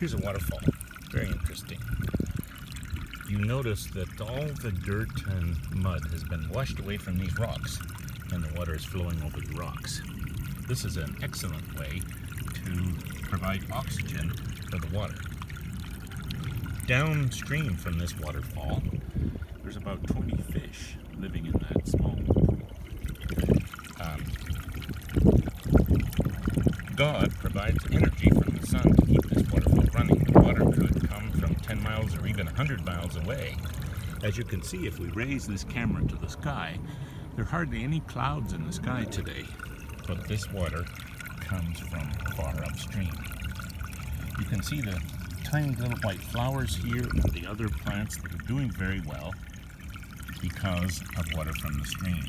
Here's a waterfall. Very interesting. You notice that all the dirt and mud has been washed away from these rocks, and the water is flowing over the rocks. This is an excellent way to provide oxygen for the water. Downstream from this waterfall, there's about 20 fish living in that small pool. God provides energy from the sun to keep this waterfall running. The water could come from 10 miles or even 100 miles away. As you can see, if we raise this camera to the sky, there are hardly any clouds in the sky today, but this water comes from far upstream. You can see the tiny little white flowers here and the other plants that are doing very well because of water from the stream.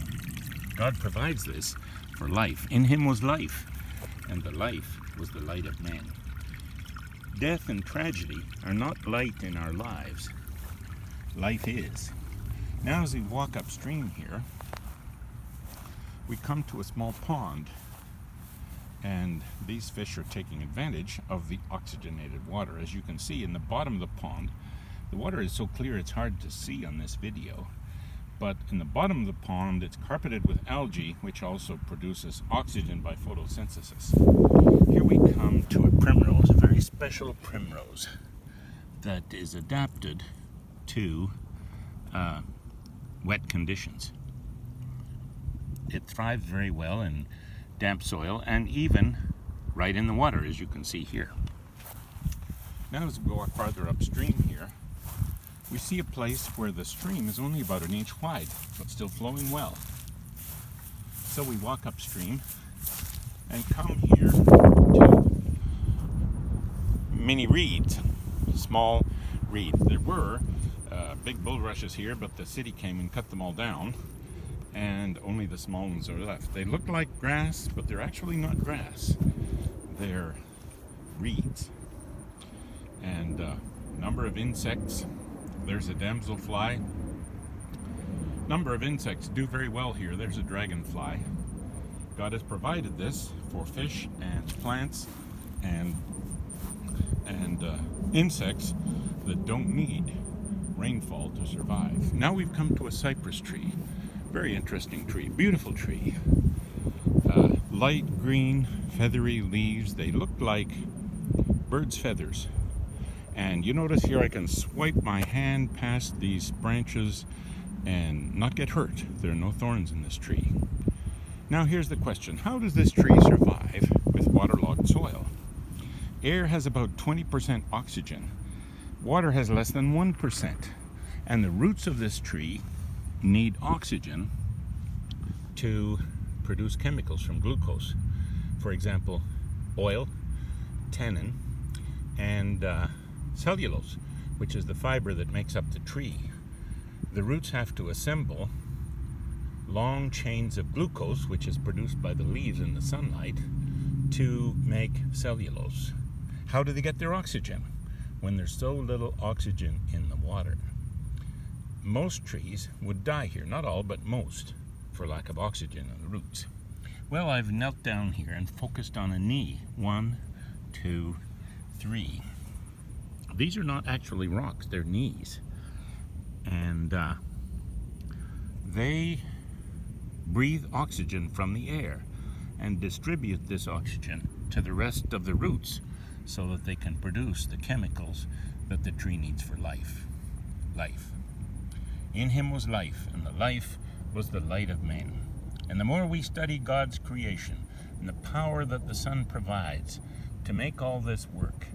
God provides this for life. In him was life, and the life was the light of men. Death and tragedy are not light in our lives. Life is. Now as we walk upstream here, we come to a small pond, and these fish are taking advantage of the oxygenated water. As you can see in the bottom of the pond, the water is so clear it's hard to see on this video, but in the bottom of the pond it's carpeted with algae, which also produces oxygen by photosynthesis. Here we come to a primrose, a very special primrose that is adapted to wet conditions. It thrives very well in damp soil and even right in the water, as you can see here. Now as we go farther upstream here, we see a place where the stream is only about an inch wide, but still flowing well. So we walk upstream and come here to mini reeds, small reeds. There were big bulrushes here, but the city came and cut them all down, and only the small ones are left. They look like grass, but they're actually not grass. They're reeds. And number of insects. There's a damselfly. Number of insects do very well here. There's a dragonfly. God has provided this for fish and plants and insects that don't need rainfall to survive. Now we've come to a cypress tree. Very interesting tree, beautiful tree. Light green, feathery leaves. They look like bird's feathers. And you notice here I can swipe my hand past these branches and not get hurt. There are no thorns in this tree. Now here's the question. How does this tree survive with waterlogged soil? Air has about 20% oxygen. Water has less than 1%. And the roots of this tree need oxygen to produce chemicals from glucose. For example, oil, tannin, and cellulose, which is the fiber that makes up the tree. The roots have to assemble long chains of glucose, which is produced by the leaves in the sunlight, to make cellulose. How do they get their oxygen when there's so little oxygen in the water? Most trees would die here, not all, but most, for lack of oxygen in the roots. Well, I've knelt down here and focused on a knee. 1, 2, 3. These are not actually rocks, they're knees. And they breathe oxygen from the air and distribute this oxygen to the rest of the roots so that they can produce the chemicals that the tree needs for life. Life. In him was life, and the life was the light of men. And the more we study God's creation and the power that the sun provides to make all this work,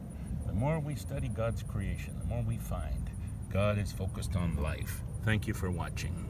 the more we study God's creation, the more we find God is focused on life. Thank you for watching.